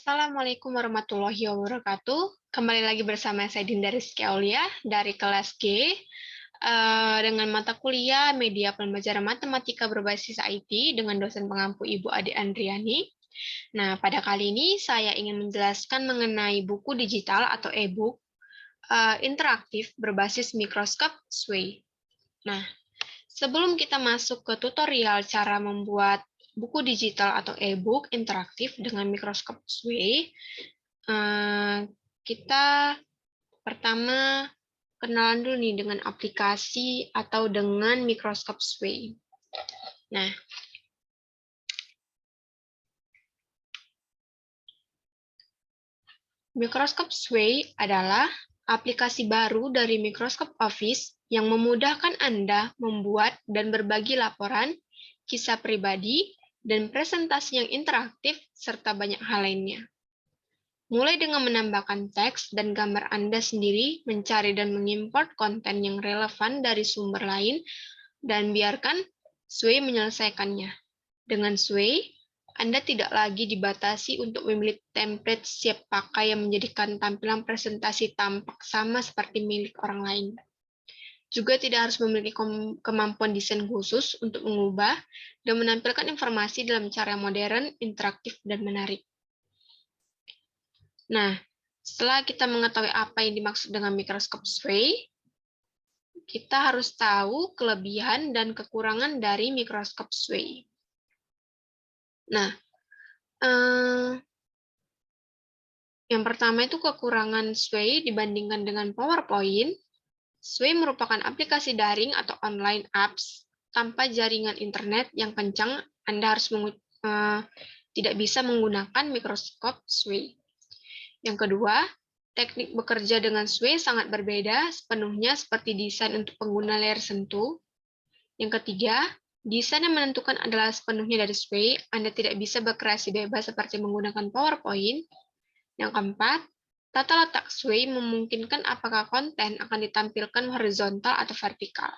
Assalamualaikum warahmatullahi wabarakatuh. Kembali lagi bersama saya Dinda Rizky Aulia dari kelas G dengan mata kuliah Media Pembelajaran Matematika Berbasis IT dengan dosen pengampu Ibu Ade Andriani. Nah, pada kali ini saya ingin menjelaskan mengenai buku digital atau e-book interaktif berbasis mikroskop Sway. Nah, sebelum kita masuk ke tutorial cara membuat buku digital atau e-book interaktif dengan mikroskop Sway, kita pertama kenalan dulu nih dengan aplikasi atau dengan mikroskop Sway. Nah, mikroskop Sway adalah aplikasi baru dari Microsoft Office yang memudahkan Anda membuat dan berbagi laporan, kisah pribadi, dan presentasi yang interaktif, serta banyak hal lainnya. Mulai dengan menambahkan teks dan gambar Anda sendiri, mencari dan mengimport konten yang relevan dari sumber lain, dan biarkan Sway menyelesaikannya. Dengan Sway, Anda tidak lagi dibatasi untuk memilih template siap pakai yang menjadikan tampilan presentasi tampak sama seperti milik orang lain. Juga tidak harus memiliki kemampuan desain khusus untuk mengubah dan menampilkan informasi dalam cara modern, interaktif, dan menarik. Nah, setelah kita mengetahui apa yang dimaksud dengan mikroskop Sway, kita harus tahu kelebihan dan kekurangan dari mikroskop Sway. Nah, yang pertama itu kekurangan Sway dibandingkan dengan PowerPoint. Sway merupakan aplikasi daring atau online apps tanpa jaringan internet yang kencang. Anda harus tidak bisa menggunakan mikroskop Sway. Yang kedua, teknik bekerja dengan Sway sangat berbeda sepenuhnya seperti desain untuk pengguna layar sentuh. Yang ketiga, desain yang menentukan adalah sepenuhnya dari Sway. Anda tidak bisa berkreasi bebas seperti menggunakan PowerPoint. Yang keempat, tata letak Sway memungkinkan apakah konten akan ditampilkan horizontal atau vertikal.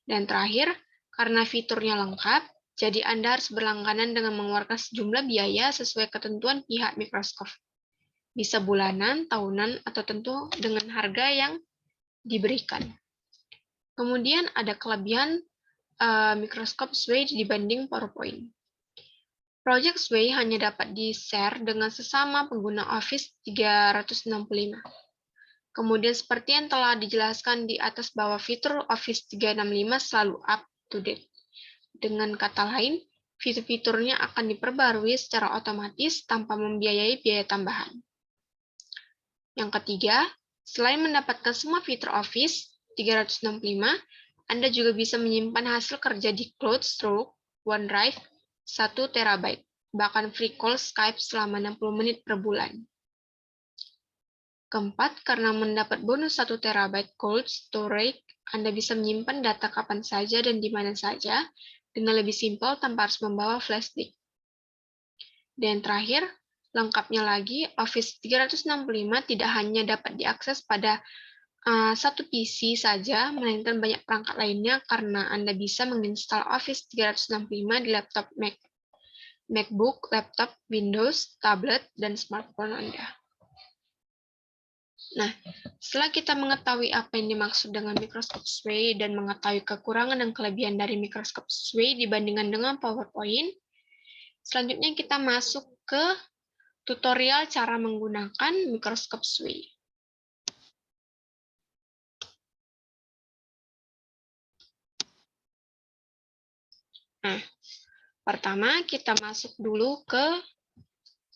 Dan terakhir, karena fiturnya lengkap, jadi Anda harus berlangganan dengan mengeluarkan sejumlah biaya sesuai ketentuan pihak Microsoft. Bisa bulanan, tahunan, atau tentu dengan harga yang diberikan. Kemudian ada kelebihan mikroskop Sway dibanding PowerPoint. Project Sway hanya dapat di-share dengan sesama pengguna Office 365. Kemudian seperti yang telah dijelaskan di atas bahwa fitur Office 365 selalu up-to-date. Dengan kata lain, fitur-fiturnya akan diperbarui secara otomatis tanpa membiayai biaya tambahan. Yang ketiga, selain mendapatkan semua fitur Office 365, Anda juga bisa menyimpan hasil kerja di Cloud Stroke, OneDrive, 1 TB, bahkan free call Skype selama 60 menit per bulan. Keempat, karena mendapat bonus 1 TB cold storage, Anda bisa menyimpan data kapan saja dan di mana saja dengan lebih simpel tanpa harus membawa flash disk. Dan terakhir, lengkapnya lagi, Office 365 tidak hanya dapat diakses pada satu PC saja, melainkan banyak perangkat lainnya karena Anda bisa menginstal Office 365 di laptop Mac, MacBook, laptop Windows, tablet, dan smartphone Anda. Nah, setelah kita mengetahui apa yang dimaksud dengan mikroskop Sway dan mengetahui kekurangan dan kelebihan dari mikroskop Sway dibandingkan dengan PowerPoint, selanjutnya kita masuk ke tutorial cara menggunakan mikroskop Sway. Nah, pertama kita masuk dulu ke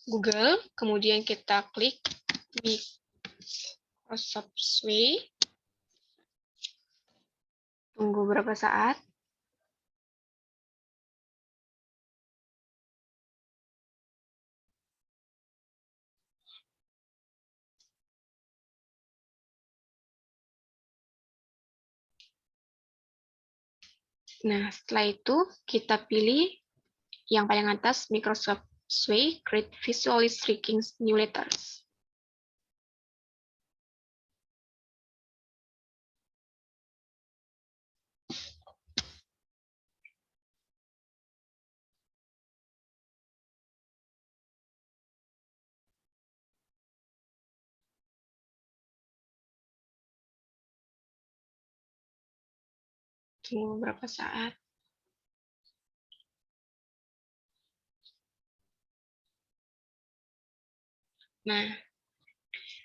Google, kemudian kita klik Microsoft Sway. Tunggu beberapa saat. Nah, setelah itu kita pilih yang paling atas, Microsoft Sway, Create Visually Striking New Letters. Tunggu beberapa saat. Nah,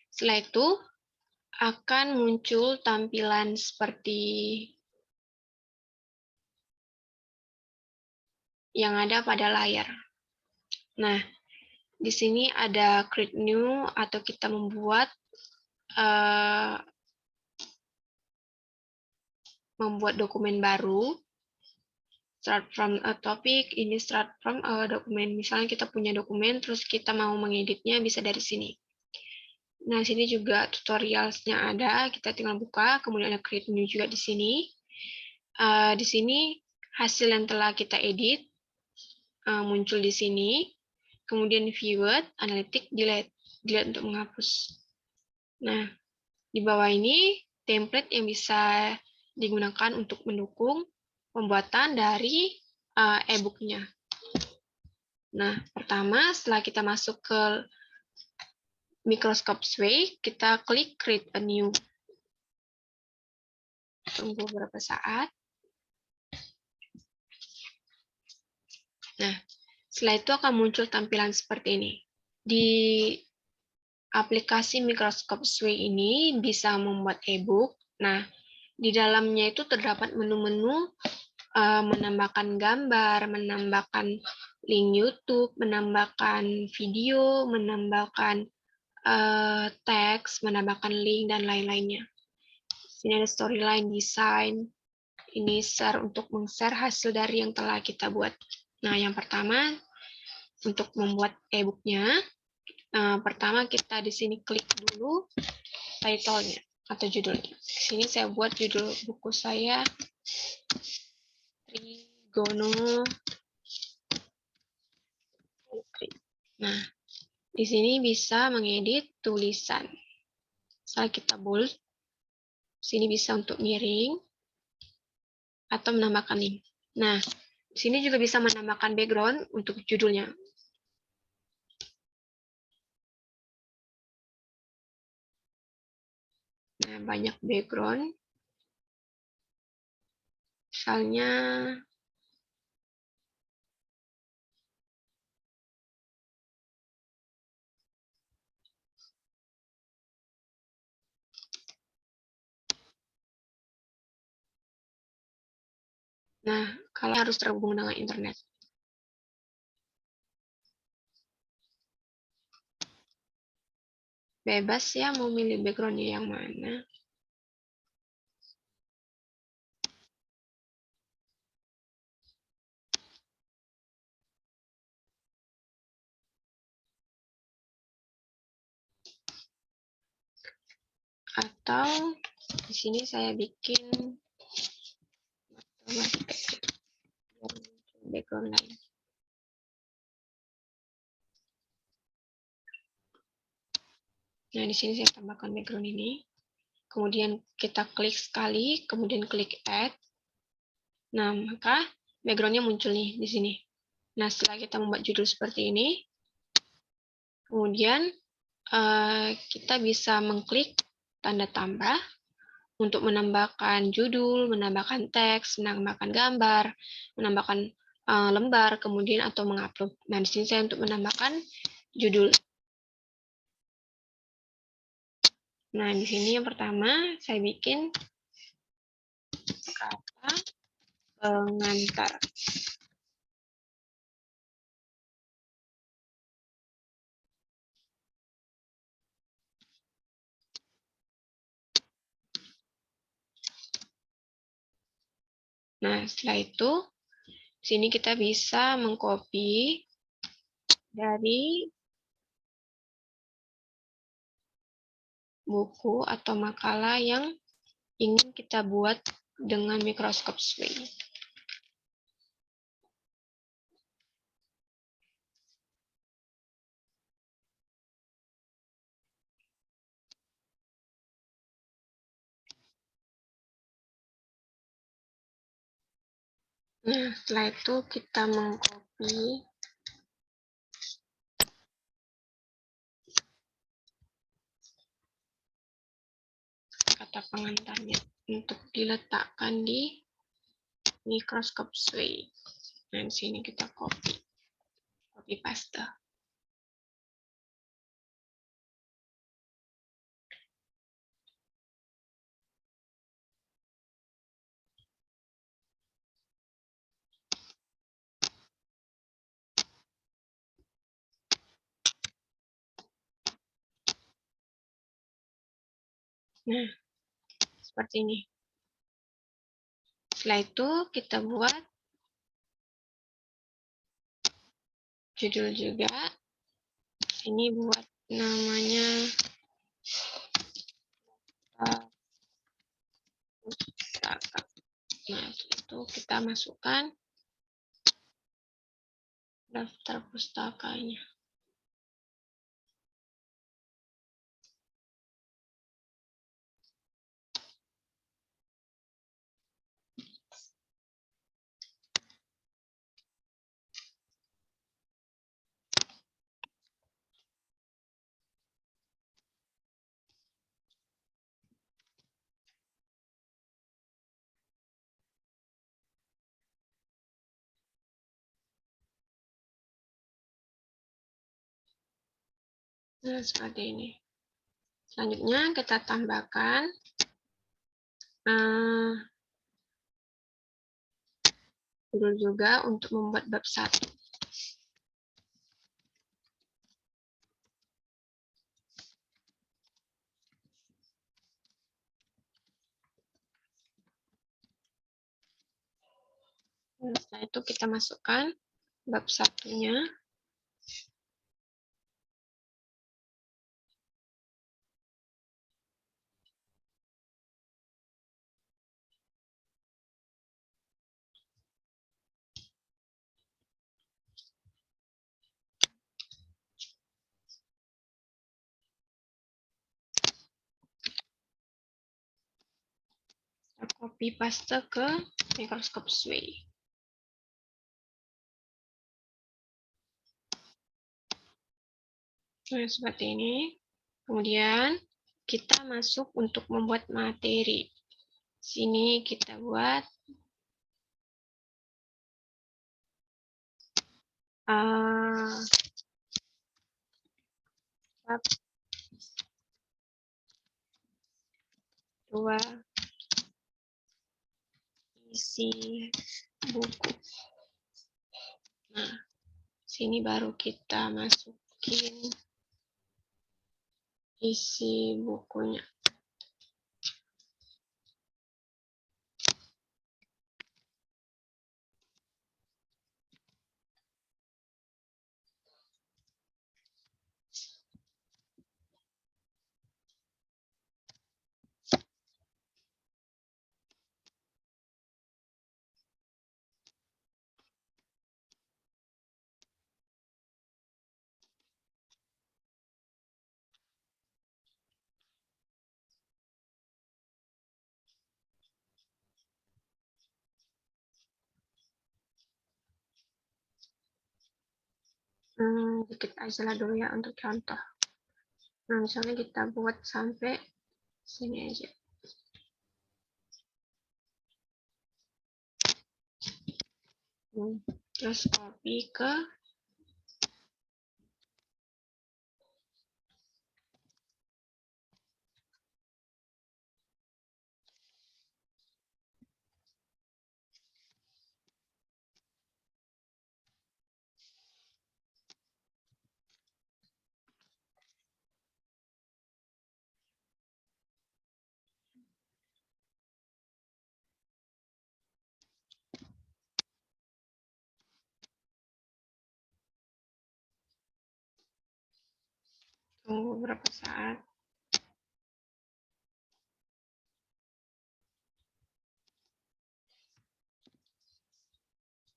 setelah itu akan muncul tampilan seperti yang ada pada layar. Nah, di sini ada create new atau kita membuat dokumen baru. Start from a topic, ini start from a dokumen. Misalnya kita punya dokumen, terus kita mau mengeditnya bisa dari sini. Nah, sini juga tutorialsnya ada, kita tinggal buka, kemudian ada create new juga di sini. Di sini hasil yang telah kita edit muncul di sini. Kemudian viewed, analytic, delete untuk menghapus. Nah, di bawah ini template yang bisa digunakan untuk mendukung pembuatan dari e-book-nya. Nah, pertama setelah kita masuk ke Microscope Sway, kita klik create a new. Tunggu beberapa saat. Nah, setelah itu akan muncul tampilan seperti ini. Di aplikasi Microscope Sway ini bisa membuat e-book. Nah, di dalamnya itu terdapat menu-menu menambahkan gambar, menambahkan link YouTube, menambahkan video, menambahkan teks, menambahkan link, dan lain-lainnya. Sini ada storyline, design, ini share untuk meng-share hasil dari yang telah kita buat. Nah, yang pertama, untuk membuat e-booknya, pertama kita di sini klik dulu title-nya atau judulnya. Di sini saya buat judul buku saya Trigonometry. Nah, di sini bisa mengedit tulisan. Misalnya kita bold, sini bisa untuk miring atau menambahkan link. Nah, di sini juga bisa menambahkan background untuk judulnya. Nah, banyak background. Misalnya kalau harus terhubung dengan internet. Bebas ya mau milih background-nya yang mana. Atau di sini saya bikin background lain. Nah, di sini saya tambahkan background ini. Kemudian kita klik sekali, kemudian klik add. Nah, maka background-nya muncul nih di sini. Nah, setelah kita membuat judul seperti ini, kemudian kita bisa mengklik tanda tambah untuk menambahkan judul, menambahkan teks, menambahkan gambar, menambahkan lembar, kemudian atau mengupload. Nah, di sini saya untuk menambahkan judul. Nah, di sini yang pertama saya bikin kata pengantar. Nah, setelah itu, sini kita bisa mengcopy dari buku atau makalah yang ingin kita buat dengan Microscope Sway. Nah, setelah itu kita mengcopy kata pengantarnya untuk diletakkan di microscope sway. Dan sini kita copy paste. Nah, seperti ini. Setelah itu kita buat judul juga. Ini buat namanya pustaka. Nah, itu kita masukkan daftar pustakanya. Nah, seperti ini. Selanjutnya kita tambahkan judul juga untuk membuat bab 1. Setelah itu kita masukkan bab 1-nya. Kita copy paste ke microscope sway. Nah, seperti ini. Kemudian kita masuk untuk membuat materi. Sini kita buat bab 2 isi buku. Nah, sini baru kita masukin isi bukunya. Dikit aja lah dulu ya untuk contoh. Nah, misalnya kita buat sampai sini aja. Terus copy ke tunggu beberapa saat.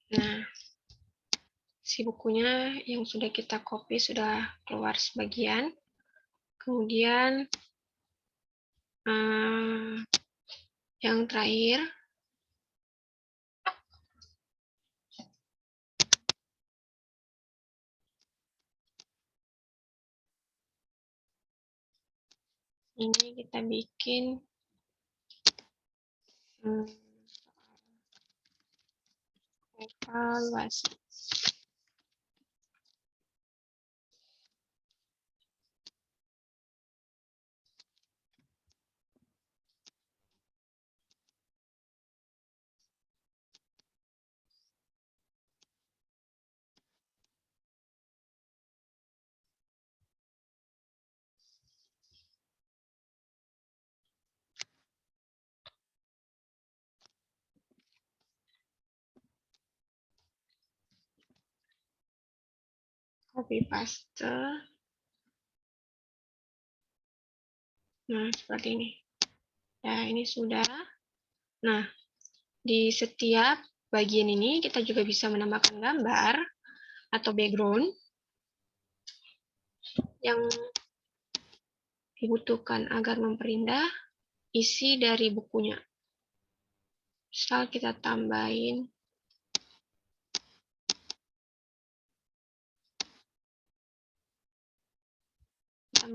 Nah, si bukunya yang sudah kita copy sudah keluar sebagian. Kemudian yang terakhir, ini kita bikin Evaluasi. Copy paste. Nah, seperti ini. Ya, ini sudah. Nah, di setiap bagian ini kita juga bisa menambahkan gambar atau background yang dibutuhkan agar memperindah isi dari bukunya. Misal kita tambahin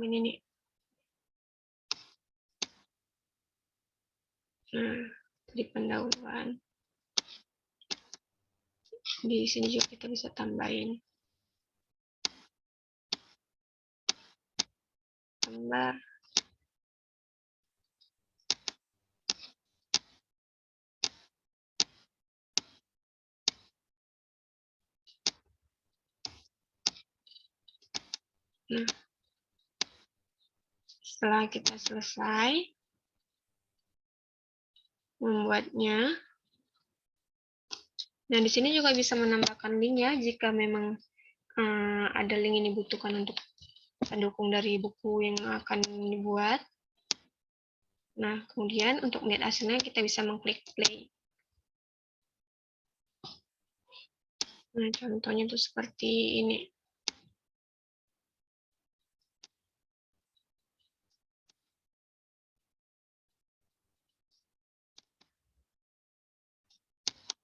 ini. Nah, di pendahuluan. Di sini juga kita bisa tambahin gambar. Nah, setelah kita selesai membuatnya, nah di sini juga bisa menambahkan link ya jika memang ada link yang dibutuhkan untuk pendukung dari buku yang akan dibuat. Nah, kemudian untuk melihat hasilnya kita bisa mengklik play. Nah, contohnya itu seperti ini.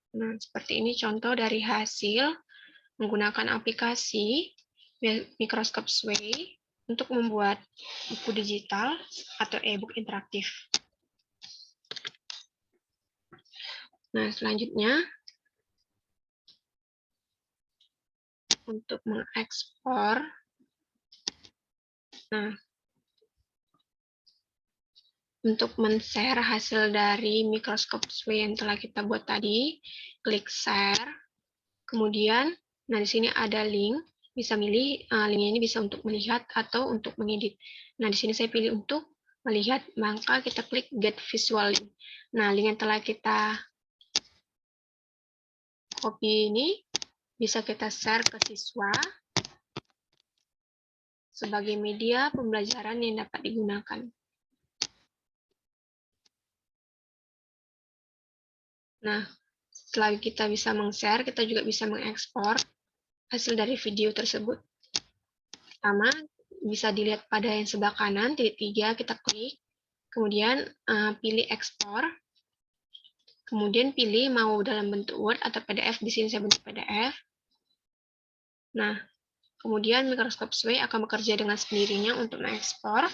Nah, seperti ini contoh dari hasil menggunakan aplikasi Microscope Sway untuk membuat buku digital atau e-book interaktif. Nah, selanjutnya untuk mengekspor. Nah, untuk men-share hasil dari Microscope Sway yang telah kita buat tadi, klik share. Kemudian, nah di sini ada link, bisa milih linknya ini bisa untuk melihat atau untuk mengedit. Nah, di sini saya pilih untuk melihat, maka kita klik get visual link. Nah, link yang telah kita copy ini bisa kita share ke siswa sebagai media pembelajaran yang dapat digunakan. Nah, setelah kita bisa meng-share, kita juga bisa mengekspor hasil dari video tersebut. Pertama, bisa dilihat pada yang sebelah kanan, titik 3, kita klik. Kemudian pilih ekspor. Kemudian pilih mau dalam bentuk Word atau PDF. Di sini saya bentuk PDF. Nah, kemudian Microscope Sway akan bekerja dengan sendirinya untuk mengekspor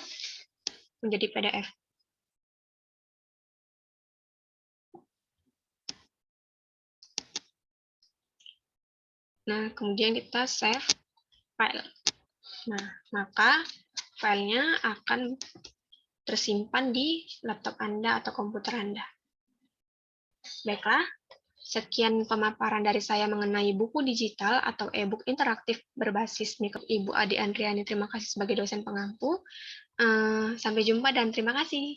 menjadi PDF. Nah, kemudian kita save file. Nah, maka filenya akan tersimpan di laptop Anda atau komputer Anda. Baiklah, sekian pemaparan dari saya mengenai buku digital atau e-book interaktif berbasis Ibu Ade Andriani. Terima kasih sebagai dosen pengampu. Sampai jumpa dan terima kasih.